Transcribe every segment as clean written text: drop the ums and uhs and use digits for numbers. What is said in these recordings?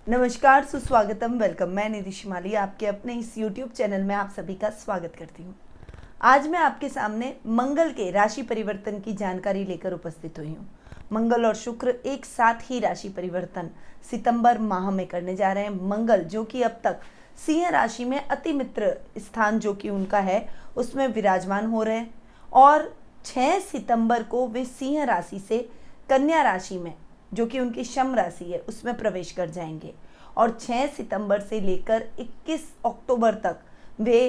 नमस्कार, सुस्वागतम, वेलकम। मैं निधि शिमाली आपके अपने इस YouTube चैनल में आप सभी का स्वागत करती हूँ। आज मैं आपके सामने मंगल के राशि परिवर्तन की जानकारी लेकर उपस्थित हुई हूँ। मंगल और शुक्र एक साथ ही राशि परिवर्तन सितंबर माह में करने जा रहे हैं। मंगल जो कि अब तक सिंह राशि में अति मित्र स्थान जो कि उनका है उसमें विराजमान हो रहे हैं और 6 सितंबर को वे सिंह राशि से कन्या राशि में जो कि उनकी शम राशि है उसमें प्रवेश कर जाएंगे और 6 सितंबर से लेकर 21 अक्टूबर तक वे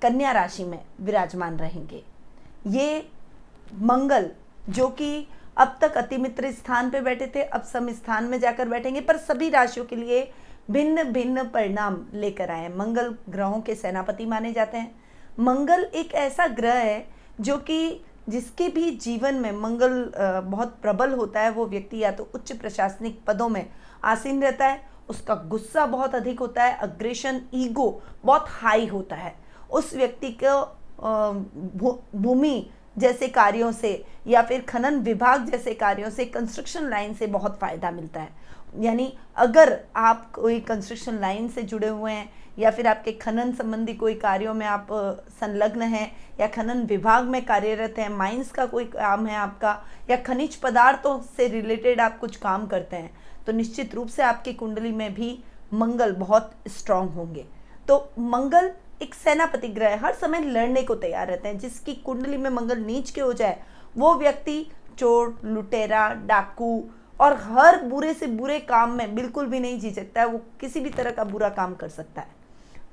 कन्या राशि में विराजमान रहेंगे। ये मंगल जो कि अब तक अतिमित्र स्थान पे बैठे थे अब सम स्थान में जाकर बैठेंगे, पर सभी राशियों के लिए भिन्न भिन्न परिणाम लेकर आए। मंगल ग्रहों के सेनापति माने जाते हैं। मंगल एक ऐसा ग्रह है जो कि जिसके भी जीवन में मंगल बहुत प्रबल होता है, वो व्यक्ति या तो उच्च प्रशासनिक पदों में आसीन रहता है, उसका गुस्सा बहुत अधिक होता है, अग्रेशन ईगो बहुत हाई होता है। उस व्यक्ति को भूमि जैसे कार्यों से या फिर खनन विभाग जैसे कार्यों से, कंस्ट्रक्शन लाइन से बहुत फ़ायदा मिलता है। यानी अगर आप कोई कंस्ट्रक्शन लाइन से जुड़े हुए हैं या फिर आपके खनन संबंधी कोई कार्यों में आप संलग्न हैं या खनन विभाग में कार्यरत हैं, माइंस का कोई काम है आपका या खनिज पदार्थों से रिलेटेड आप कुछ काम करते हैं, तो निश्चित रूप से आपकी कुंडली में भी मंगल बहुत स्ट्रांग होंगे। तो मंगल एक सेनापति ग्रह है, हर समय लड़ने को तैयार रहते हैं। जिसकी कुंडली में मंगल नीच के हो जाए वो व्यक्ति चोर, लुटेरा, डाकू और हर बुरे से बुरे काम में बिल्कुल भी नहीं झिझकता है। वो किसी भी तरह का बुरा काम कर सकता है।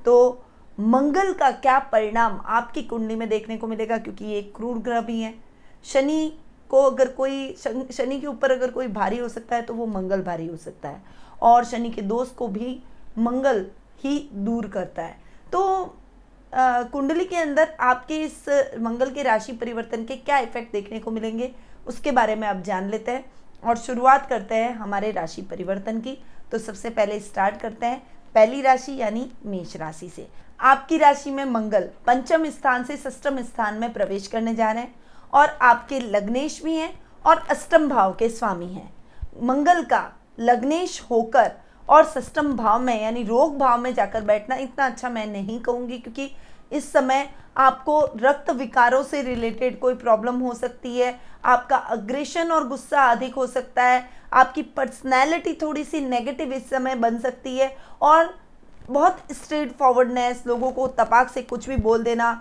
तो मंगल का क्या परिणाम आपकी कुंडली में देखने को मिलेगा, क्योंकि ये एक क्रूर ग्रह भी है। शनि को अगर कोई शनि के ऊपर अगर कोई भारी हो सकता है तो वो मंगल भारी हो सकता है और शनि के दोष को भी मंगल ही दूर करता है। तो कुंडली के अंदर आपके इस मंगल के राशि परिवर्तन के क्या इफेक्ट देखने को मिलेंगे उसके बारे में आप जान लेते हैं और शुरुआत करते हैं हमारे राशि परिवर्तन की। तो सबसे पहले स्टार्ट करते हैं पहली राशि यानी मेष राशि से। आपकी राशि में मंगल पंचम स्थान से षष्ठम स्थान में प्रवेश करने जा रहे हैं और आपके लग्नेश भी हैं और अष्टम भाव के स्वामी हैं। मंगल का लग्नेश होकर और षष्ठम भाव में यानी रोग भाव में जाकर बैठना इतना अच्छा मैं नहीं कहूँगी, क्योंकि इस समय आपको रक्त विकारों से रिलेटेड कोई प्रॉब्लम हो सकती है, आपका अग्रेशन और गुस्सा अधिक हो सकता है, आपकी पर्सनैलिटी थोड़ी सी नेगेटिव इस समय बन सकती है और बहुत स्ट्रेट फॉरवर्डनेस, लोगों को तपाक से कुछ भी बोल देना,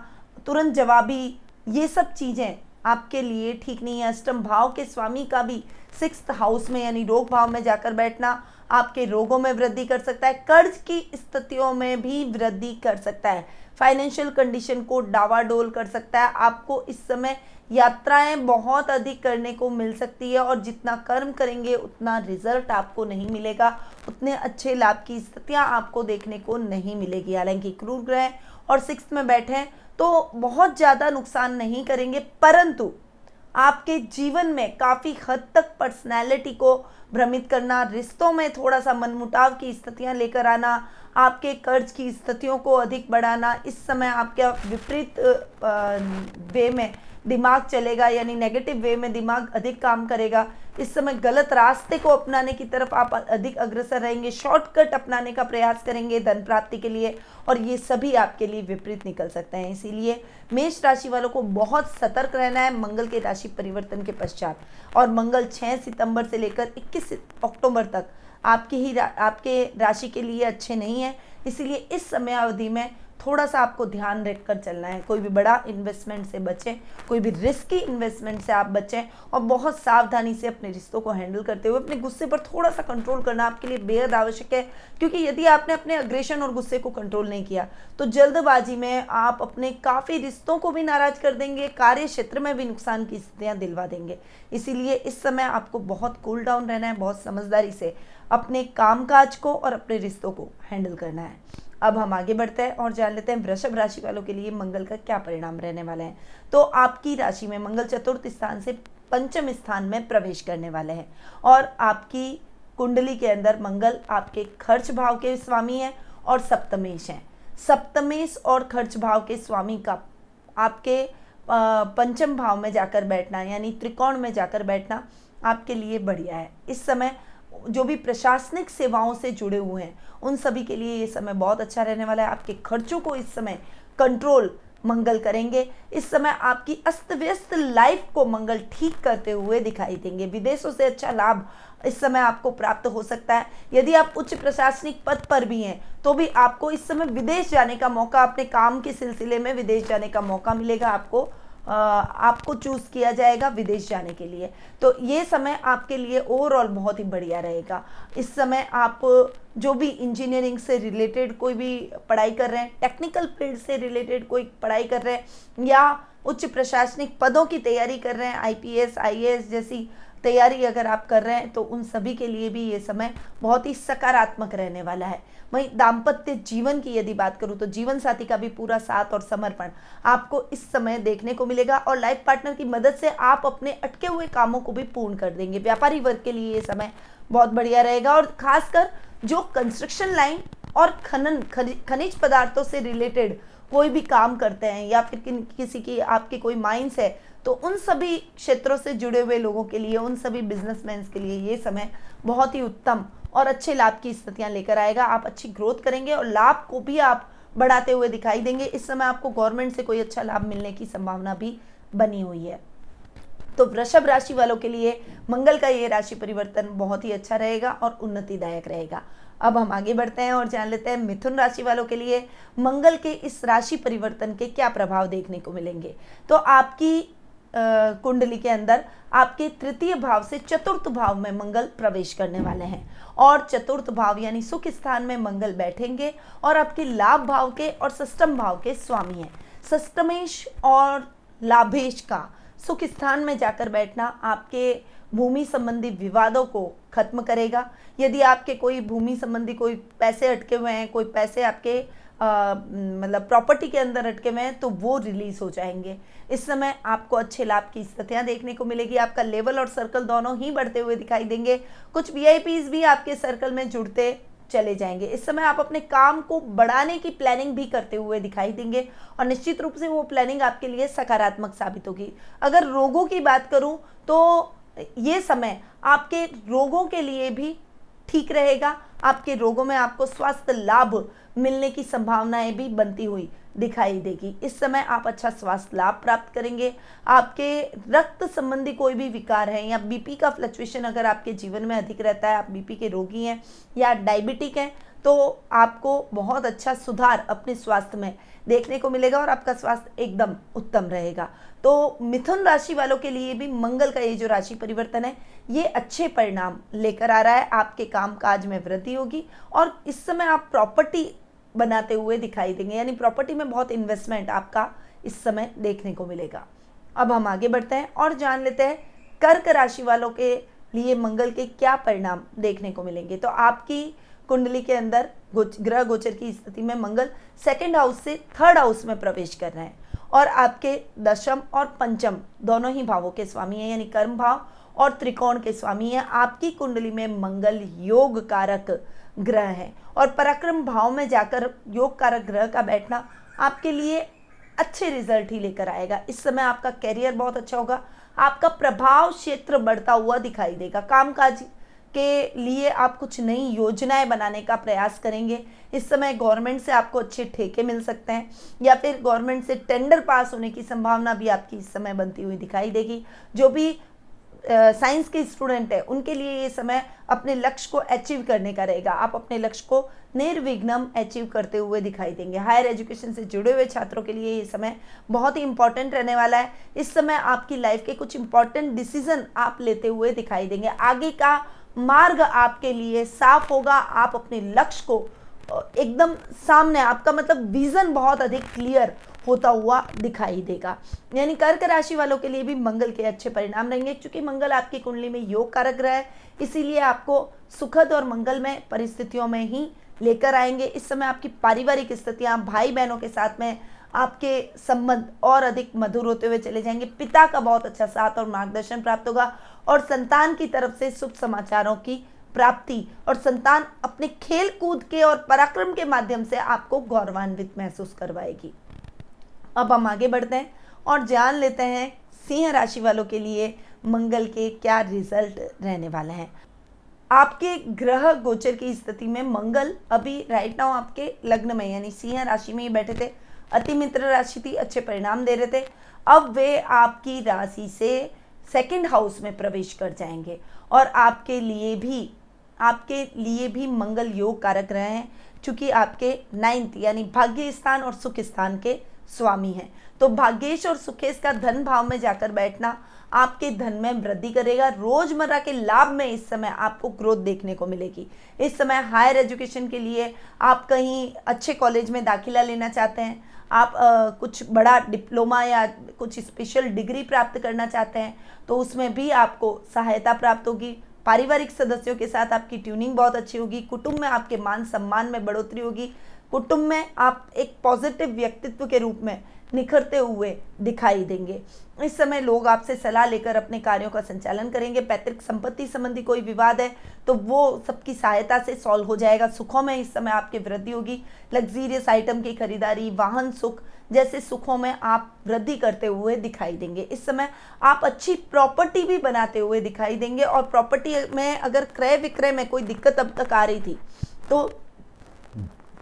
तुरंत जवाबी, ये सब चीज़ें आपके लिए ठीक नहीं है। अष्टम भाव के स्वामी का भी 6th हाउस में यानी रोग भाव में जाकर बैठना आपके रोगों में वृद्धि कर सकता है, कर्ज की स्थितियों में भी वृद्धि कर सकता है, फाइनेंशियल कंडीशन को डावाडोल कर सकता है। आपको इस समय यात्राएं बहुत अधिक करने को मिल सकती है और जितना कर्म करेंगे उतना रिजल्ट आपको नहीं मिलेगा, उतने अच्छे लाभ की स्थितियां आपको देखने को नहीं मिलेगी। हालांकि क्रूर ग्रह और 6th में बैठे हैं तो बहुत ज़्यादा नुकसान नहीं करेंगे, परंतु आपके जीवन में काफ़ी हद तक पर्सनैलिटी को भ्रमित करना, रिश्तों में थोड़ा सा मनमुटाव की स्थितियां लेकर आना, आपके कर्ज की स्थितियों को अधिक बढ़ाना, इस समय आपका विपरीत वे में दिमाग चलेगा यानी नेगेटिव वे में दिमाग अधिक काम करेगा। इस समय गलत रास्ते को अपनाने की तरफ आप अधिक अग्रसर रहेंगे, शॉर्टकट अपनाने का प्रयास करेंगे धन प्राप्ति के लिए और ये सभी आपके लिए विपरीत निकल सकते हैं। इसीलिए मेष राशि वालों को बहुत सतर्क रहना है मंगल के राशि परिवर्तन के पश्चात। और मंगल 6 सितंबर से लेकर 21 अक्टूबर तक आपके राशि के लिए अच्छे नहीं है, इसीलिए इस समय अवधि में थोड़ा सा आपको ध्यान रखकर चलना है। कोई भी बड़ा इन्वेस्टमेंट से बचें, कोई भी रिस्की इन्वेस्टमेंट से आप बचें और बहुत सावधानी से अपने रिश्तों को हैंडल करते हुए अपने गुस्से पर थोड़ा सा कंट्रोल करना आपके लिए बेहद आवश्यक है, क्योंकि यदि आपने अपने अग्रेशन और गुस्से को कंट्रोल नहीं किया तो जल्दबाजी में आप अपने काफ़ी रिश्तों को भी नाराज कर देंगे, कार्य क्षेत्र में भी नुकसान की स्थितियाँ दिलवा देंगे। इसीलिए इस समय आपको बहुत कूल डाउन रहना है, बहुत समझदारी से अपने कामकाज को और अपने रिश्तों को हैंडल करना है। अब हम आगे बढ़ते हैं और जान लेते हैं वृषभ राशि वालों के लिए मंगल का क्या परिणाम रहने वाले हैं। तो आपकी राशि में मंगल चतुर्थ स्थान से पंचम स्थान में प्रवेश करने वाले हैं और आपकी कुंडली के अंदर मंगल आपके खर्च भाव के स्वामी हैं और सप्तमेश हैं। सप्तमेश और खर्च भाव के स्वामी का आपके पंचम भाव में जाकर बैठना यानी त्रिकोण में जाकर बैठना आपके लिए बढ़िया है। इस समय जो भी प्रशासनिक सेवाओं से जुड़े हुए हैं उन सभी के लिए ये समय बहुत अच्छा रहने वाला है। आपके खर्चों को इस समय कंट्रोल मंगल करेंगे। इस समय आपकी अस्त व्यस्त लाइफ को मंगल ठीक करते हुए दिखाई देंगे। विदेशों से अच्छा लाभ इस समय आपको प्राप्त हो सकता है। यदि आप उच्च प्रशासनिक पद पर भी हैं तो भी आपको इस समय विदेश जाने का मौका, अपने काम के सिलसिले में विदेश जाने का मौका मिलेगा। आपको चूज किया जाएगा विदेश जाने के लिए। तो ये समय आपके लिए ओवरऑल बहुत ही बढ़िया रहेगा। इस समय आप जो भी इंजीनियरिंग से रिलेटेड कोई भी पढ़ाई कर रहे हैं, टेक्निकल फील्ड से रिलेटेड कोई पढ़ाई कर रहे हैं या उच्च प्रशासनिक पदों की तैयारी कर रहे हैं, आईपीएस आईएएस जैसी तैयारी अगर आप कर रहे हैं तो उन सभी के लिए भी ये समय बहुत ही सकारात्मक रहने वाला है। वहीं दाम्पत्य जीवन की यदि बात करूं तो जीवन साथी का भी पूरा साथ और समर्पण आपको इस समय देखने को मिलेगा और लाइफ पार्टनर की मदद से आप अपने अटके हुए कामों को भी पूर्ण कर देंगे। व्यापारी वर्ग के लिए ये समय बहुत बढ़िया रहेगा और खासकर जो कंस्ट्रक्शन लाइन और खनिज पदार्थों से रिलेटेड कोई भी काम करते हैं या फिर किसी की आपकी कोई माइंस है तो उन सभी क्षेत्रों से जुड़े हुए लोगों के लिए, उन सभी बिजनेसमैन के लिए ये समय बहुत ही उत्तम और अच्छे लाभ की स्थितियां लेकर आएगा। आप अच्छी ग्रोथ करेंगे और लाभ को भी आप बढ़ाते हुए दिखाई देंगे। इस समय आपको गवर्नमेंट से कोई अच्छा लाभ मिलने की संभावना भी बनी हुई है। तो वृषभ राशि वालों के लिए मंगल का ये राशि परिवर्तन बहुत ही अच्छा रहेगा और उन्नतिदायक रहेगा। अब हम आगे बढ़ते हैं और जान लेते हैं मिथुन राशि वालों के लिए मंगल के इस राशि परिवर्तन के क्या प्रभाव देखने को मिलेंगे। तो आपकी कुंडली के अंदर आपके तृतीय भाव से चतुर्थ भाव में मंगल प्रवेश करने वाले हैं और चतुर्थ भाव यानी सुख स्थान में मंगल बैठेंगे और आपके लाभ भाव के और षष्ठम भाव के स्वामी हैं। षष्ठमेश और लाभेश का सुख स्थान में जाकर बैठना आपके भूमि संबंधी विवादों को खत्म करेगा। यदि आपके कोई भूमि संबंधी कोई पैसे अटके हुए हैं, कोई पैसे आपके मतलब प्रॉपर्टी के अंदर अटके हुए हैं तो वो रिलीज हो जाएंगे। इस समय आपको अच्छे लाभ की स्थितियां देखने को मिलेगी। आपका लेवल और सर्कल दोनों ही बढ़ते हुए दिखाई देंगे। कुछ वीआईपीज भी आपके सर्कल में जुड़ते चले जाएंगे। इस समय आप अपने काम को बढ़ाने की प्लानिंग भी करते हुए दिखाई देंगे और निश्चित रूप से वो प्लानिंग आपके लिए सकारात्मक साबित होगी। अगर रोगों की बात करूं तो ये समय आपके रोगों के लिए भी ठीक रहेगा। आपके रोगों में आपको स्वास्थ्य लाभ मिलने की संभावनाएं भी बनती हुई दिखाई देगी। इस समय आप अच्छा स्वास्थ्य लाभ प्राप्त करेंगे। आपके रक्त संबंधी कोई भी विकार है या बीपी का फ्लक्चुएशन अगर आपके जीवन में अधिक रहता है, आप बीपी के रोगी हैं या डायबिटिक हैं तो आपको बहुत अच्छा सुधार अपने स्वास्थ्य में देखने को मिलेगा और आपका स्वास्थ्य एकदम उत्तम रहेगा। तो मिथुन राशि वालों के लिए भी मंगल का ये जो राशि परिवर्तन है ये अच्छे परिणाम लेकर आ रहा है। आपके कामकाज में वृद्धि होगी और इस समय आप प्रॉपर्टी बनाते हुए दिखाई देंगे, यानी प्रॉपर्टी में बहुत इन्वेस्टमेंट आपका इस समय देखने को मिलेगा। अब हम आगे बढ़ते हैं और जान लेते हैं कर्क राशि वालों के लिए मंगल के क्या परिणाम देखने को मिलेंगे। तो आपकी कुंडली के अंदर ग्रह गोचर की स्थिति में मंगल सेकंड हाउस से थर्ड हाउस में प्रवेश कर रहे हैं और आपके दशम और पंचम दोनों ही भावों के स्वामी हैं, यानी कर्म भाव और त्रिकोण के स्वामी हैं। आपकी कुंडली में मंगल योग कारक ग्रह है और पराक्रम भाव में जाकर योग कारक ग्रह का बैठना आपके लिए अच्छे रिजल्ट ही लेकर आएगा। इस समय आपका कैरियर बहुत अच्छा होगा। आपका प्रभाव क्षेत्र बढ़ता हुआ दिखाई देगा। कामकाज के लिए आप कुछ नई योजनाएं बनाने का प्रयास करेंगे। इस समय गवर्नमेंट से आपको अच्छे ठेके मिल सकते हैं या फिर गवर्नमेंट से टेंडर पास होने की संभावना भी आपकी इस समय बनती हुई दिखाई देगी। जो भी साइंस के स्टूडेंट है उनके लिए ये समय अपने लक्ष्य को अचीव करने का रहेगा। आप अपने लक्ष्य को निर्विघ्नम अचीव करते हुए दिखाई देंगे। हायर एजुकेशन से जुड़े हुए छात्रों के लिए ये समय बहुत ही इंपॉर्टेंट रहने वाला है। इस समय आपकी लाइफ के कुछ इंपॉर्टेंट डिसीजन आप लेते हुए दिखाई देंगे। आगे का मार्ग आपके लिए साफ होगा। आप अपने लक्ष्य को एकदम सामने, आपका मतलब विजन बहुत अधिक क्लियर होता हुआ दिखाई देगा। यानी कर्क राशि वालों के लिए भी मंगल के अच्छे परिणाम रहेंगे। क्योंकि मंगल आपकी कुंडली में योग कारक ग्रह है, इसीलिए आपको सुखद और मंगलमय परिस्थितियों में ही लेकर आएंगे। इस समय आपकी पारिवारिक स्थितियां, भाई बहनों के साथ में आपके संबंध और अधिक मधुर होते हुए चले जाएंगे। पिता का बहुत अच्छा साथ और मार्गदर्शन प्राप्त होगा और संतान की तरफ से शुभ समाचारों की प्राप्ति और संतान अपने खेल कूद के और पराक्रम के माध्यम से आपको गौरवान्वित महसूस करवाएगी। अब हम आगे बढ़ते हैं और जान लेते हैं सिंह राशि वालों के लिए मंगल के क्या रिजल्ट रहने वाले हैं। आपके ग्रह गोचर की स्थिति में मंगल अभी राइट नाउ आपके लग्न में यानी सिंह राशि में ही बैठे थे, अति मित्र राशि थी, अच्छे परिणाम दे रहे थे। अब वे आपकी राशि से सेकंड हाउस में प्रवेश कर जाएंगे और आपके लिए भी मंगल योग कारक रहे हैं, चूंकि आपके 9th यानी भाग्य स्थान और सुख स्थान के स्वामी हैं। तो भाग्येश और सुखेश का धन भाव में जाकर बैठना आपके धन में वृद्धि करेगा। रोजमर्रा के लाभ में इस समय आपको ग्रोथ देखने को मिलेगी। इस समय हायर एजुकेशन के लिए आप कहीं अच्छे कॉलेज में दाखिला लेना चाहते हैं, आप कुछ बड़ा डिप्लोमा या कुछ स्पेशल डिग्री प्राप्त करना चाहते हैं, तो उसमें भी आपको सहायता प्राप्त होगी। पारिवारिक सदस्यों के साथ आपकी ट्यूनिंग बहुत अच्छी होगी। कुटुंब में आपके मान सम्मान में बढ़ोतरी होगी। कुटुंब में आप एक पॉजिटिव व्यक्तित्व के रूप में निखरते हुए दिखाई देंगे। इस समय लोग आपसे सलाह लेकर अपने कार्यों का संचालन करेंगे। पैतृक संपत्ति संबंधी कोई विवाद है तो वो सबकी सहायता से सॉल्व हो जाएगा। सुखों में इस समय आपकी वृद्धि होगी। लग्जीरियस आइटम की खरीदारी, वाहन सुख जैसे सुखों में आप वृद्धि करते हुए दिखाई देंगे। इस समय आप अच्छी प्रॉपर्टी भी बनाते हुए दिखाई देंगे और प्रॉपर्टी में अगर क्रय विक्रय में कोई दिक्कत अब तक आ रही थी तो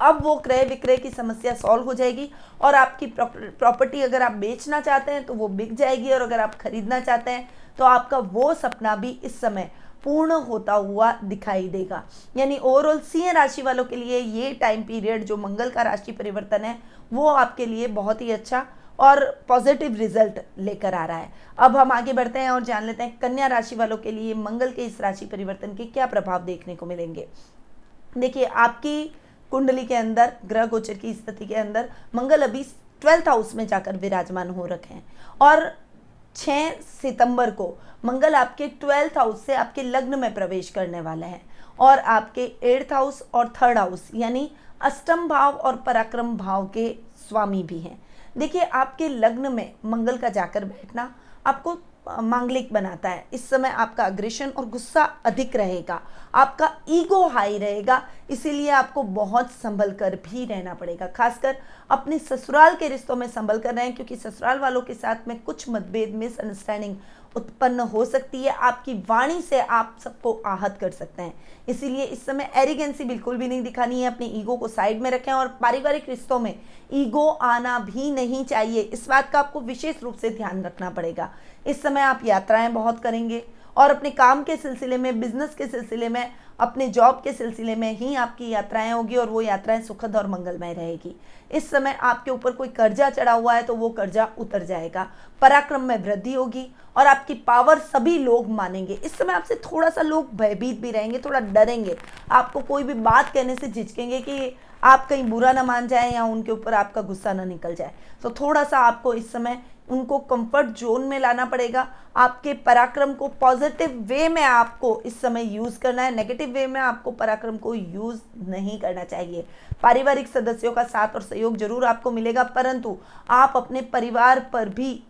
अब वो क्रय विक्रय की समस्या सॉल्व हो जाएगी और आपकी प्रॉपर्टी अगर आप बेचना चाहते हैं तो वो बिक जाएगी और अगर आप खरीदना चाहते हैं तो आपका वो सपना भी इस समय पूर्ण होता हुआ दिखाई देगा। यानी ओवरऑल सिंह राशि वालों के लिए ये टाइम पीरियड जो मंगल का राशि परिवर्तन है वो आपके लिए बहुत ही अच्छा और पॉजिटिव रिजल्ट लेकर आ रहा है। अब हम आगे बढ़ते हैं और जान लेते हैं कन्या राशि वालों के लिए मंगल के इस राशि परिवर्तन के क्या प्रभाव देखने को मिलेंगे। देखिए, आपकी कुंडली के अंदर ग्रह गोचर की स्थिति के अंदर मंगल अभी 12th हाउस में जाकर विराजमान हो रखे हैं और 6 सितंबर को मंगल आपके 12th हाउस से आपके लग्न में प्रवेश करने वाले हैं और आपके 8th हाउस और 3rd हाउस यानी अष्टम भाव और पराक्रम भाव के स्वामी भी हैं। देखिए, आपके लग्न में मंगल का जाकर बैठना आपको मांगलिक बनाता है। इस समय आपका अग्रेशन और गुस्सा अधिक रहेगा, आपका ईगो हाई रहेगा, इसीलिए आपको बहुत संभल कर भी रहना पड़ेगा। खासकर अपने ससुराल के रिश्तों में संभल कर रहें, क्योंकि ससुराल वालों के साथ में कुछ मतभेद, मिसअंडरस्टैंडिंग उत्पन्न हो सकती है। आपकी वाणी से आप सबको आहत कर सकते हैं, इसीलिए इस समय एरिगेंसी बिल्कुल भी नहीं दिखानी है। अपने ईगो को साइड में रखें और पारिवारिक रिश्तों में ईगो आना भी नहीं चाहिए। इस बात का आपको विशेष रूप से ध्यान रखना पड़ेगा। इस समय आप यात्राएं बहुत करेंगे और अपने काम के सिलसिले में, बिजनेस के सिलसिले में, अपने जॉब के सिलसिले में ही आपकी यात्राएं होगी और वो यात्राएं सुखद और मंगलमय रहेगी। इस समय आपके ऊपर कोई कर्जा चढ़ा हुआ है तो वो कर्जा उतर जाएगा। पराक्रम में वृद्धि होगी और आपकी पावर सभी लोग मानेंगे। इस समय आपसे थोड़ा सा लोग भयभीत भी रहेंगे, थोड़ा डरेंगे, आपको कोई भी बात कहने से झिझकेंगे कि आप कहीं बुरा ना मान जाए या उनके ऊपर आपका गुस्सा ना निकल जाए। तो थोड़ा सा आपको इस समय उनको कंफर्ट जोन में लाना पड़ेगा। आपके पराक्रम को पॉजिटिव वे में आपको इस समय यूज करना है, नेगेटिव वे में आपको पराक्रम को यूज नहीं करना चाहिए। पारिवारिक सदस्यों का साथ और सहयोग जरूर आपको मिलेगा, परंतु आप अपने परिवार पर भी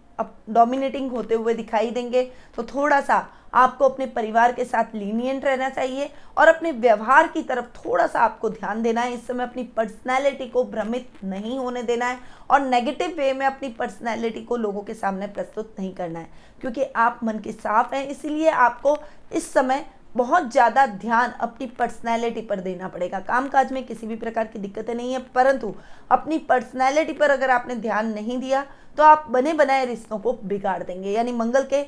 डोमिनेटिंग होते हुए दिखाई देंगे। तो थोड़ा सा आपको अपने परिवार के साथ लीनियंट रहना चाहिए और अपने व्यवहार की तरफ थोड़ा सा आपको ध्यान देना है। इस समय अपनी पर्सनैलिटी को भ्रमित नहीं होने देना है और नेगेटिव वे में अपनी पर्सनैलिटी को लोगों के सामने प्रस्तुत नहीं करना है, क्योंकि आप मन के साफ हैं। इसीलिए आपको इस समय बहुत ज़्यादा ध्यान अपनी पर्सनैलिटी पर देना पड़ेगा। कामकाज में किसी भी प्रकार की दिक्कतें नहीं है, परंतु अपनी पर्सनैलिटी पर अगर आपने ध्यान नहीं दिया तो आप बने बनाए रिश्तों को बिगाड़ देंगे। यानी मंगल के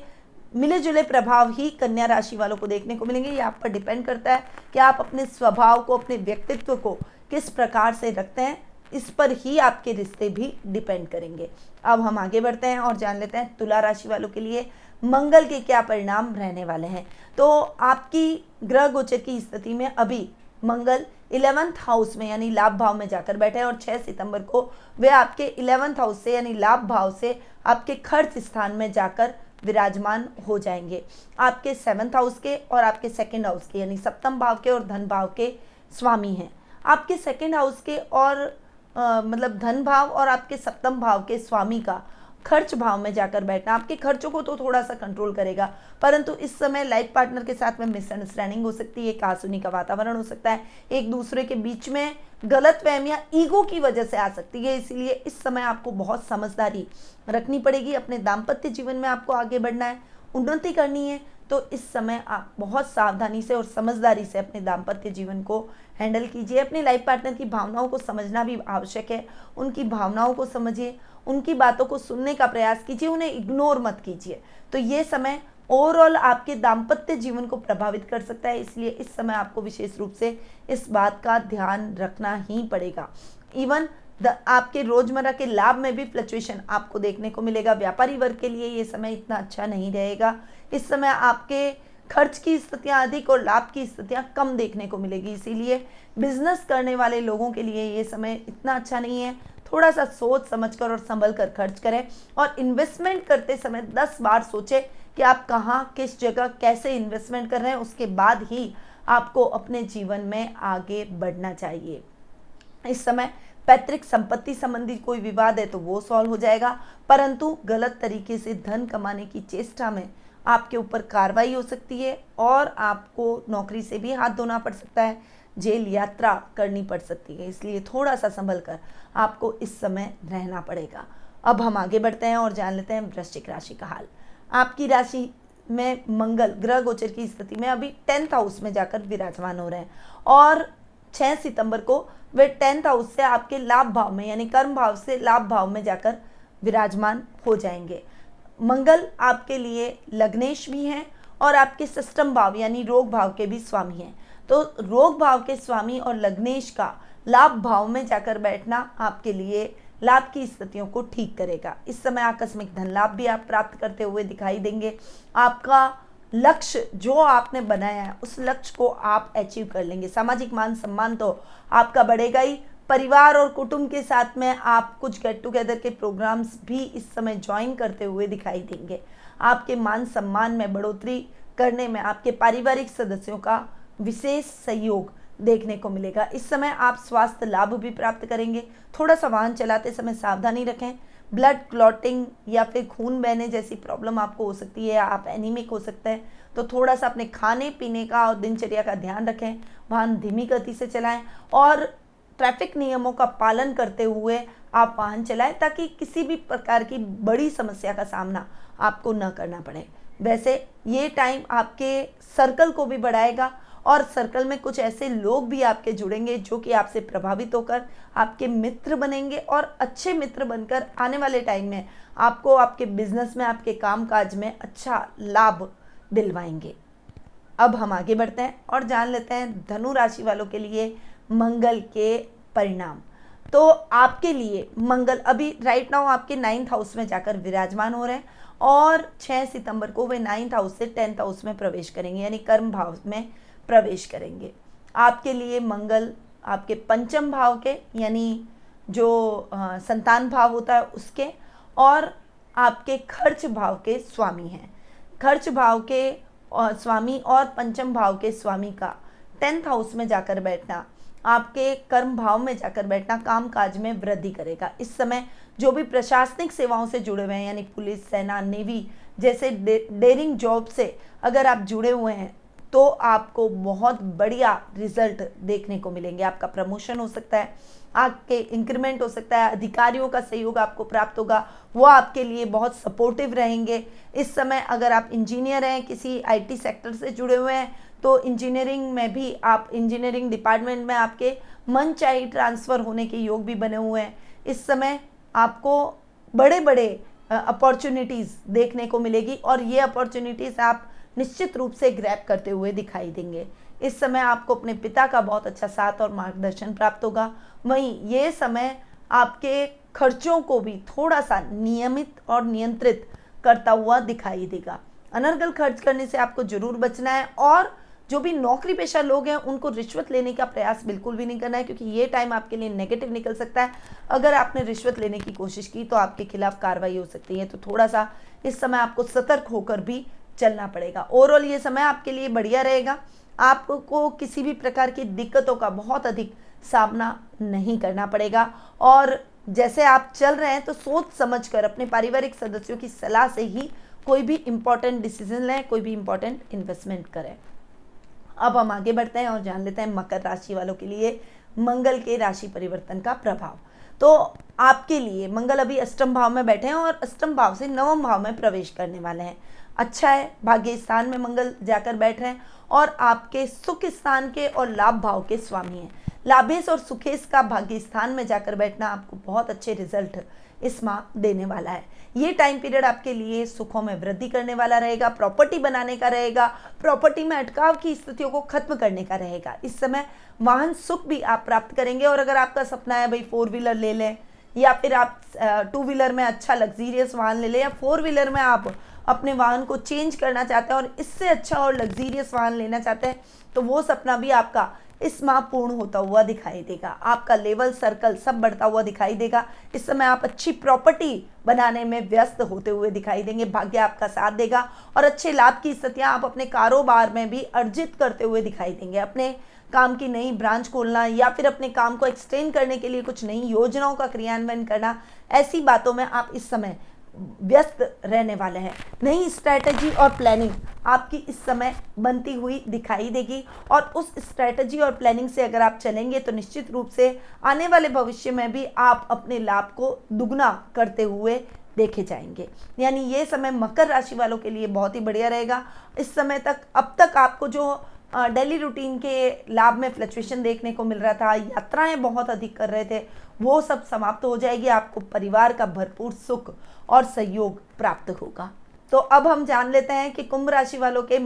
मिले जुले प्रभाव ही कन्या राशि वालों को देखने को मिलेंगे। ये आप पर डिपेंड करता है कि आप अपने स्वभाव को, अपने व्यक्तित्व को किस प्रकार से रखते हैं, इस पर ही आपके रिश्ते भी डिपेंड करेंगे। अब हम आगे बढ़ते हैं और जान लेते हैं तुला राशि वालों के लिए मंगल के क्या परिणाम रहने वाले हैं। तो आपकी ग्रह गोचर की स्थिति में अभी मंगल 11th हाउस में यानी लाभ भाव में जाकर बैठे हैं और 6 सितंबर को वे आपके 11th हाउस से यानी लाभ भाव से आपके खर्च स्थान में जाकर विराजमान हो जाएंगे। आपके 7th हाउस के और आपके 2nd हाउस के यानी सप्तम भाव के और धन भाव के स्वामी हैं। आपके 2nd हाउस के और मतलब धन भाव और आपके सप्तम भाव के स्वामी का खर्च भाव में जाकर बैठना आपके खर्चों को तो थोड़ा सा कंट्रोल करेगा, परंतु इस समय लाइफ पार्टनर के साथ में मिसअंडरस्टैंडिंग हो सकती है, कहासुनी का वातावरण हो सकता है, एक दूसरे के बीच में गलतफहमियां ईगो की वजह से आ सकती है। इसीलिए इस समय आपको बहुत समझदारी रखनी पड़ेगी। अपने दाम्पत्य जीवन में आपको आगे बढ़ना है, उन्नति करनी है, तो इस समय आप बहुत सावधानी से और समझदारी से अपने दाम्पत्य जीवन को हैंडल कीजिए। अपने लाइफ पार्टनर की भावनाओं को समझना भी आवश्यक है। उनकी भावनाओं को समझिए, उनकी बातों को सुनने का प्रयास कीजिए, उन्हें इग्नोर मत कीजिए। तो ये समय ओवरऑल आपके दाम्पत्य जीवन को प्रभावित कर सकता है, इसलिए इस समय आपको विशेष रूप से इस बात का ध्यान रखना ही पड़ेगा। इवन आपके रोजमर्रा के लाभ में भी फ्लक्चुएशन आपको देखने को मिलेगा। व्यापारी वर्ग के लिए ये समय इतना अच्छा नहीं रहेगा। इस समय आपके खर्च की स्थितियां अधिक और लाभ की स्थितियां कम देखने को मिलेगी, इसीलिए बिजनेस करने वाले लोगों के लिए ये समय इतना अच्छा नहीं है। थोड़ा सा सोच समझकर और संभल कर खर्च करें और इन्वेस्टमेंट करते समय 10 बार सोचें कि आप कहाँ, किस जगह, कैसे इन्वेस्टमेंट कर रहे हैं। उसके बाद ही आपको अपने जीवन में आगे बढ़ना चाहिए। इस समय पैतृक संपत्ति संबंधी कोई विवाद है तो वो सॉल्व हो जाएगा, परंतु गलत तरीके से धन कमाने की चेष्टा में आपके ऊपर कार्रवाई हो सकती है और आपको नौकरी से भी हाथ धोना पड़ सकता है, जेल यात्रा करनी पड़ सकती है। इसलिए थोड़ा सा संभल कर आपको इस समय रहना पड़ेगा। अब हम आगे बढ़ते हैं और जान लेते हैं वृश्चिक राशि का हाल। आपकी राशि में मंगल ग्रह गोचर की स्थिति में अभी 10th हाउस में जाकर विराजमान हो रहे हैं और 6 सितंबर को वे 10th हाउस से आपके लाभ भाव में यानी कर्म भाव से लाभ भाव में जाकर विराजमान हो जाएंगे। मंगल आपके लिए लग्नेश भी हैं और आपके षष्ठम भाव यानी रोग भाव के भी स्वामी हैं। तो रोग भाव के स्वामी और लग्नेश का लाभ भाव में जाकर बैठना आपके लिए लाभ की स्थितियों को ठीक करेगा। इस समय आकस्मिक धन लाभ भी आप प्राप्त करते हुए दिखाई देंगे। आपका लक्ष्य जो आपने बनाया है उस लक्ष्य को आप अचीव कर लेंगे। सामाजिक मान सम्मान तो आपका बढ़ेगा ही। परिवार और कुटुंब के साथ में आप कुछ गेट टुगेदर के प्रोग्राम्स भी इस समय ज्वाइन करते हुए दिखाई देंगे। आपके मान सम्मान में बढ़ोतरी करने में आपके पारिवारिक सदस्यों का विशेष सहयोग देखने को मिलेगा। इस समय आप स्वास्थ्य लाभ भी प्राप्त करेंगे। थोड़ा सा वाहन चलाते समय सावधानी रखें। ब्लड क्लॉटिंग या फिर खून बहने जैसी प्रॉब्लम आपको हो सकती है, आप एनीमिक हो सकते हैं, तो थोड़ा सा अपने खाने पीने का और दिनचर्या का ध्यान रखें। वाहन धीमी गति से चलाएं और ट्रैफिक नियमों का पालन करते हुए आप वाहन चलाएं ताकि किसी भी प्रकार की बड़ी समस्या का सामना आपको न करना पड़े। वैसे ये टाइम आपके सर्कल को भी बढ़ाएगा और सर्कल में कुछ ऐसे लोग भी आपके जुड़ेंगे जो कि आपसे प्रभावित होकर आपके मित्र बनेंगे और अच्छे मित्र बनकर आने वाले टाइम में आपको आपके बिजनेस में, आपके कामकाज में अच्छा लाभ दिलवाएंगे। अब हम आगे बढ़ते हैं और जान लेते हैं धनु राशि वालों के लिए मंगल के परिणाम। तो आपके लिए मंगल अभी राइट नाउ आपके 9th हाउस में जाकर विराजमान हो रहे हैं और 6 सितंबर को वे 9th हाउस से 10th हाउस में प्रवेश करेंगे यानी कर्म भाव में प्रवेश करेंगे। आपके लिए मंगल आपके पंचम भाव के यानी जो संतान भाव होता है उसके और आपके खर्च भाव के स्वामी हैं। खर्च भाव के स्वामी और पंचम भाव के स्वामी का 10th हाउस में जाकर बैठना, आपके कर्म भाव में जाकर बैठना काम काज में वृद्धि करेगा। इस समय जो भी प्रशासनिक सेवाओं से जुड़े हुए हैं यानी पुलिस, सेना, नेवी जैसे डेयरिंग जॉब से अगर आप जुड़े हुए हैं तो आपको बहुत बढ़िया रिजल्ट देखने को मिलेंगे। आपका प्रमोशन हो सकता है, आपके इंक्रीमेंट हो सकता है, अधिकारियों का सहयोग आपको प्राप्त होगा, वो आपके लिए बहुत सपोर्टिव रहेंगे। इस समय अगर आप इंजीनियर हैं, किसी आईटी सेक्टर से जुड़े हुए हैं तो इंजीनियरिंग में भी आप इंजीनियरिंग डिपार्टमेंट में आपके मन चाहे ट्रांसफ़र होने के योग भी बने हुए हैं। इस समय आपको बड़े बड़े अपॉर्चुनिटीज़ देखने को मिलेगी और ये अपॉर्चुनिटीज़ आप निश्चित रूप से ग्रैब करते हुए दिखाई देंगे। इस समय आपको अपने पिता का बहुत अच्छा साथ और मार्गदर्शन प्राप्त होगा। वहीं ये समय आपके खर्चों को भी थोड़ा सा नियमित और नियंत्रित करता हुआ दिखाई देगा। अनर्गल खर्च करने से आपको जरूर बचना है और जो भी नौकरी पेशा लोग हैं उनको रिश्वत लेने का प्रयास बिल्कुल भी नहीं करना है, क्योंकि ये टाइम आपके लिए नेगेटिव निकल सकता है। अगर आपने रिश्वत लेने की कोशिश की तो आपके खिलाफ कार्रवाई हो सकती है, तो थोड़ा सा इस समय आपको सतर्क होकर भी चलना पड़ेगा। ओवरऑल ये समय आपके लिए बढ़िया रहेगा। आपको किसी भी प्रकार की दिक्कतों का बहुत अधिक सामना नहीं करना पड़ेगा और जैसे आप चल रहे हैं तो सोच समझकर अपने पारिवारिक सदस्यों की सलाह से ही कोई भी इम्पोर्टेंट डिसीजन लें, कोई भी इम्पोर्टेंट इन्वेस्टमेंट करें। अब हम आगे बढ़ते हैं और जान लेते हैं मकर राशि वालों के लिए मंगल के राशि परिवर्तन का प्रभाव। तो आपके लिए मंगल अभी अष्टम भाव में बैठे हैं और अष्टम भाव से नवम भाव में प्रवेश करने वाले हैं। अच्छा है, भाग्य स्थान में मंगल जाकर बैठ रहे हैं और आपके सुख स्थान के और लाभ भाव के स्वामी हैं। लाभेश और सुखेश का भाग्य स्थान में जाकर बैठना आपको बहुत अच्छे रिजल्ट इस माह देने वाला है। ये टाइम पीरियड आपके लिए सुखों में वृद्धि करने वाला रहेगा, प्रॉपर्टी बनाने का रहेगा, प्रॉपर्टी में अटकाव की स्थितियों को खत्म करने का रहेगा। इस समय वाहन सुख भी आप प्राप्त करेंगे और अगर आपका सपना है भाई 4 व्हीलर ले लें या फिर आप 2 व्हीलर में अच्छा लग्जीरियस वाहन ले लें या 4 व्हीलर में आप अपने वाहन को चेंज करना चाहते हैं और इससे अच्छा और लग्जीरियस वाहन लेना चाहते हैं, तो वो सपना भी आपका इस माह पूर्ण होता हुआ दिखाई देगा। आपका लेवल सर्कल सब बढ़ता हुआ दिखाई देगा। इस समय आप अच्छी प्रॉपर्टी बनाने में व्यस्त होते हुए दिखाई देंगे। भाग्य आपका साथ देगा और अच्छे लाभ की स्थितियां आप अपने कारोबार में भी अर्जित करते हुए दिखाई देंगे। अपने काम की नई ब्रांच खोलना या फिर अपने काम को एक्सटेंड करने के लिए कुछ नई योजनाओं का क्रियान्वयन करना, ऐसी बातों में आप इस समय व्यस्त रहने वाले हैं। नई स्ट्रैटेजी और प्लानिंग आपकी इस समय बनती हुई दिखाई देगी और उस स्ट्रैटेजी और प्लानिंग से अगर आप चलेंगे तो निश्चित रूप से आने वाले भविष्य में भी आप अपने लाभ को दुगना करते हुए देखे जाएंगे। यानी ये समय मकर राशि वालों के लिए बहुत ही बढ़िया रहेगा। इस समय तक अब तक आपको जो डेली रूटीन के लाभ में फ्लक्चुएशन देखने को मिल रहा था, यात्राएं बहुत अधिक कर रहे थे, वो सब समाप्त हो जाएगी। आपको परिवार का भरपूर सुख और सहयोग प्राप्त होगा। तो अब हम जान लेते हैं कि कुंभ राशि वालों के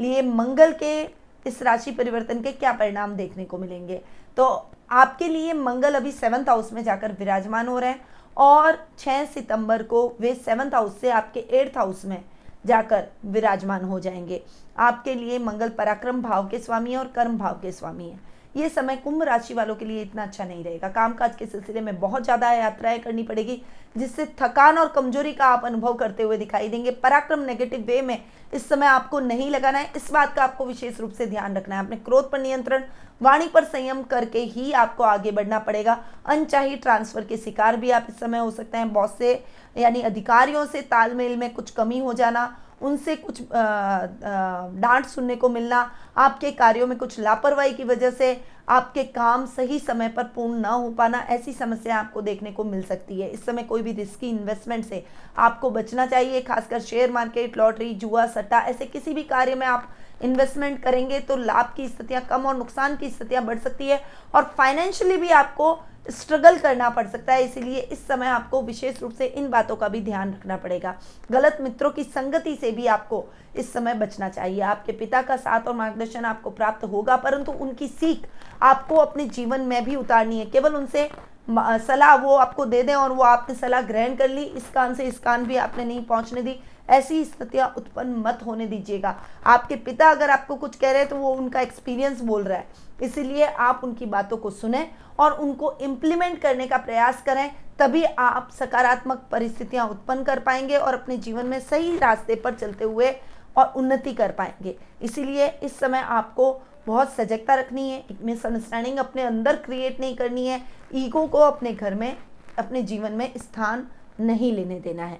लिए मंगल के इस राशि परिवर्तन के क्या परिणाम देखने को मिलेंगे। तो आपके लिए मंगल अभी 7th हाउस में जाकर विराजमान हो रहे हैं और 6 सितंबर को वे 7th हाउस से आपके 8th हाउस में जाकर विराजमान हो जाएंगे। आपके लिए मंगल पराक्रम भाव के स्वामी हैं और कर्म भाव के स्वामी हैं। ये समय कुंभ राशि वालों के लिए इतना अच्छा नहीं रहेगा। कामकाज के सिलसिले में बहुत ज़्यादा यात्राएं करनी पड़ेगी, जिससे थकान और कमजोरी का आप अनुभव करते हुए दिखाई देंगे। पराक्रम नेगेटिव वे में इस समय आपको नहीं लगाना है, इस बात का आपको विशेष रूप से ध्यान रखना है। अपने क्रोध पर नियंत्रण, वाणी पर संयम करके ही आपको आगे बढ़ना पड़ेगा। अनचाही ट्रांसफर के शिकार भी आप इस समय हो सकते हैं। बॉस से यानी अधिकारियों से तालमेल में कुछ कमी हो जाना, उनसे कुछ डांट सुनने को मिलना, आपके कार्यों में कुछ लापरवाही की वजह से आपके काम सही समय पर पूर्ण ना हो पाना, ऐसी समस्या आपको देखने को मिल सकती है। इस समय कोई भी रिस्की इन्वेस्टमेंट से आपको बचना चाहिए। खासकर शेयर मार्केट, लॉटरी, जुआ, सट्टा, ऐसे किसी भी कार्य में आप इन्वेस्टमेंट करेंगे तो लाभ की स्थितियां कम और नुकसान की स्थितियां बढ़ सकती है और फाइनेंशियली भी आपको स्ट्रगल करना पड़ सकता है। इसीलिए इस समय आपको विशेष रूप से इन बातों का भी ध्यान रखना पड़ेगा। गलत मित्रों की संगति से भी आपको इस समय बचना चाहिए। आपके पिता का साथ और मार्गदर्शन आपको प्राप्त होगा, परंतु उनकी सीख आपको अपने जीवन में भी उतारनी है। केवल उनसे सलाह वो आपको दे दें और वो आपने सलाह ग्रहण कर ली, इस कान से इस कान भी आपने नहीं पहुंचने दी, ऐसी स्थितियां उत्पन्न मत होने दीजिएगा। आपके पिता अगर आपको कुछ कह रहे हैं तो वो उनका एक्सपीरियंस बोल रहा है, इसलिए आप उनकी बातों को सुने और उनको इम्प्लीमेंट करने का प्रयास करें, तभी आप सकारात्मक परिस्थितियां उत्पन्न कर पाएंगे और अपने जीवन में सही रास्ते पर चलते हुए और उन्नति कर पाएंगे। इसीलिए इस समय आपको बहुत सजगता रखनी है, एक मिसअंडरस्टैंडिंग अपने अंदर क्रिएट नहीं करनी है, ईगो को अपने घर में, अपने जीवन में स्थान नहीं लेने देना है।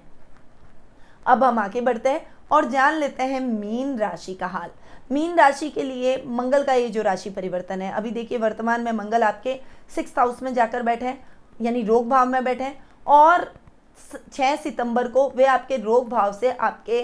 अब हम आगे बढ़ते हैं और जान लेते हैं मीन राशि का हाल। मीन राशि के लिए मंगल का ये जो राशि परिवर्तन है, अभी देखिए वर्तमान में मंगल आपके 6th हाउस में जाकर बैठे हैं, यानी रोग भाव में बैठे हैं और 6 सितंबर को वे आपके रोग भाव से आपके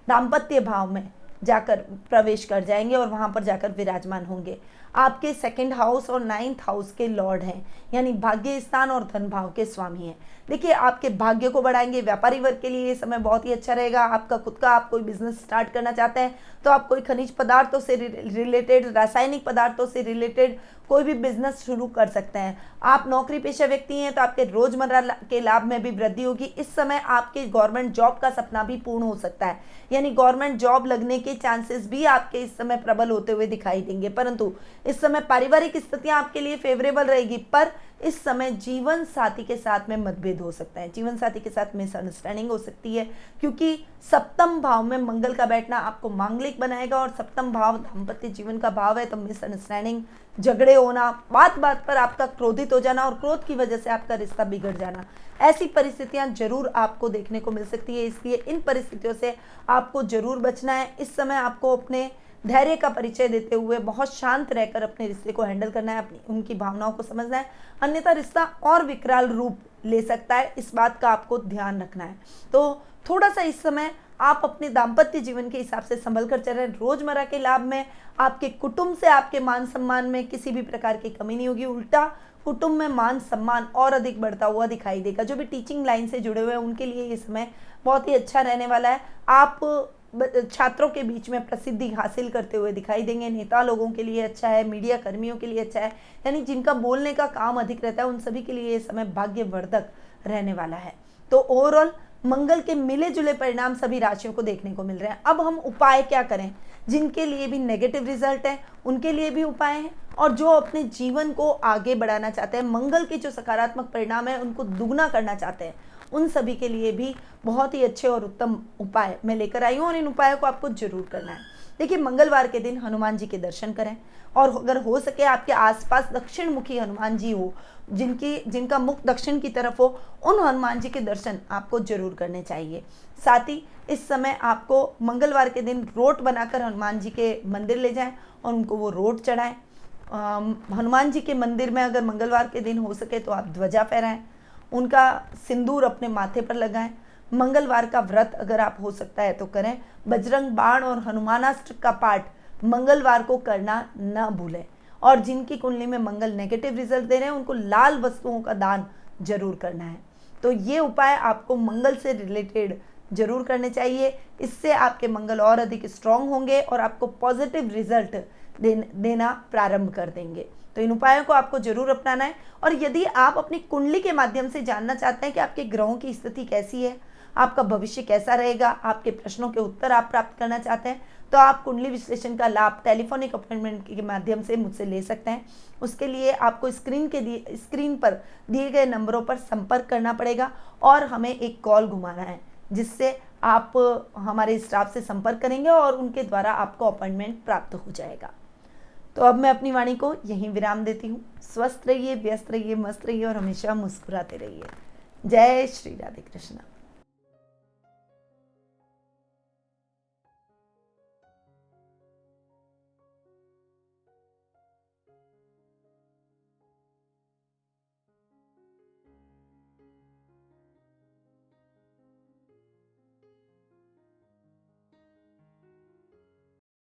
दाम्पत्य भाव में जाकर प्रवेश कर जाएंगे और वहां पर जाकर विराजमान होंगे। आपके 2nd हाउस और 9th हाउस के लॉर्ड हैं, यानी भाग्य स्थान और धन भाव के स्वामी हैं। देखिए आपके भाग्य को बढ़ाएंगे। व्यापारी वर्ग के लिए ये समय बहुत ही अच्छा रहेगा। आपका खुद का आप कोई बिजनेस स्टार्ट करना चाहते हैं तो आप कोई खनिज पदार्थों से रिलेटेड, रासायनिक पदार्थों से रिलेटेड कोई भी बिजनेस शुरू कर सकते हैं। आप नौकरी पेशा व्यक्ति हैं तो आपके रोजमर्रा के लाभ में भी वृद्धि होगी। इस समय आपके गवर्नमेंट जॉब का सपना भी पूर्ण हो सकता है, यानी गवर्नमेंट जॉब लगने के चांसेस भी आपके इस समय प्रबल होते हुए दिखाई देंगे। परंतु इस समय पारिवारिक स्थितियां आपके लिए फेवरेबल रहेगी, पर इस समय जीवन साथी के साथ में मतभेद हो सकता है, जीवन साथी के साथ मिसअंडरस्टैंडिंग हो सकती है, क्योंकि 7th भाव में मंगल का बैठना आपको मांगलिक बनाएगा और 7th भाव दाम्पत्य जीवन का भाव है। तो मिसअंडरस्टैंडिंग, झगड़े होना, बात बात पर आपका क्रोधित हो जाना और क्रोध की वजह से आपका रिश्ता बिगड़ जाना, ऐसी परिस्थितियां जरूर आपको देखने को मिल सकती है। इसलिए इन परिस्थितियों से आपको जरूर बचना है। इस समय आपको अपने धैर्य का परिचय देते हुए बहुत शांत रहकर अपने रिश्ते को हैंडल करना है, अपनी उनकी भावनाओं को समझना है, अन्यथा रिश्ता और विकराल रूप ले सकता है। इस बात का आपको ध्यान रखना है। तो थोड़ा सा इस समय आप अपने दाम्पत्य जीवन के हिसाब से संभल कर चल रहे हैं। रोजमर्रा के लाभ में आपके कुटुंब से आपके मान सम्मान में किसी भी प्रकार की कमी नहीं होगी, उल्टा कुटुंब में मान सम्मान और अधिक बढ़ता हुआ दिखाई देगा। जो भी टीचिंग लाइन से जुड़े हुए हैं उनके लिए ये समय बहुत ही अच्छा रहने वाला है। आप छात्रों के बीच में प्रसिद्धि हासिल करते हुए दिखाई देंगे। नेता लोगों के लिए अच्छा है, मीडिया कर्मियों के लिए अच्छा है, यानी जिनका बोलने का काम अधिक रहता है उन सभी के लिए ये समय भाग्यवर्धक रहने वाला है। तो ओवरऑल मंगल के मिले जुले परिणाम सभी राशियों को देखने को मिल रहे हैं। अब हम उपाय क्या करें? जिनके लिए भी नेगेटिव रिजल्ट है उनके लिए भी उपाय हैं, और जो अपने जीवन को आगे बढ़ाना चाहते हैं, मंगल के जो सकारात्मक परिणाम है उनको दुगना करना चाहते हैं, उन सभी के लिए भी बहुत ही अच्छे और उत्तम उपाय मैं लेकर आई हूँ, और इन उपायों को आपको जरूर करना है। देखिए, मंगलवार के दिन हनुमान जी के दर्शन करें, और अगर हो सके आपके आसपास दक्षिण मुखी हनुमान जी हो, जिनका मुख दक्षिण की तरफ हो, उन हनुमान जी के दर्शन आपको जरूर करने चाहिए। साथ ही इस समय आपको मंगलवार के दिन रोट बनाकर हनुमान जी के मंदिर ले जाएं और उनको वो रोट चढ़ाएं। हनुमान जी के मंदिर में अगर मंगलवार के दिन हो सके तो आप ध्वजा फहराएं, उनका सिंदूर अपने माथे पर लगाएं। मंगलवार का व्रत अगर आप हो सकता है तो करें। बजरंग बाण और हनुमानाष्टक का पाठ मंगलवार को करना न भूलें, और जिनकी कुंडली में मंगल नेगेटिव रिजल्ट दे रहे हैं उनको लाल वस्तुओं का दान जरूर करना है। तो ये उपाय आपको मंगल से रिलेटेड जरूर करने चाहिए। इससे आपके मंगल और अधिक स्ट्रांग होंगे और आपको पॉजिटिव रिजल्ट देना प्रारंभ कर देंगे। तो इन उपायों को आपको जरूर अपनाना है। और यदि आप अपनी कुंडली के माध्यम से जानना चाहते हैं कि आपके ग्रहों की स्थिति कैसी है, आपका भविष्य कैसा रहेगा, आपके प्रश्नों के उत्तर आप प्राप्त करना चाहते हैं, तो आप कुंडली विश्लेषण का लाभ टेलीफोनिक अपॉइंटमेंट के माध्यम से मुझसे ले सकते हैं। उसके लिए आपको स्क्रीन पर दिए गए नंबरों पर संपर्क करना पड़ेगा और हमें एक कॉल घुमाना है, जिससे आप हमारे स्टाफ से संपर्क करेंगे और उनके द्वारा आपको अपॉइंटमेंट प्राप्त हो जाएगा। तो अब मैं अपनी वाणी को यहीं विराम देती हूँ। स्वस्थ रहिए, व्यस्त रहिए, मस्त रहिए और हमेशा मुस्कुराते रहिए। जय श्री राधे कृष्ण।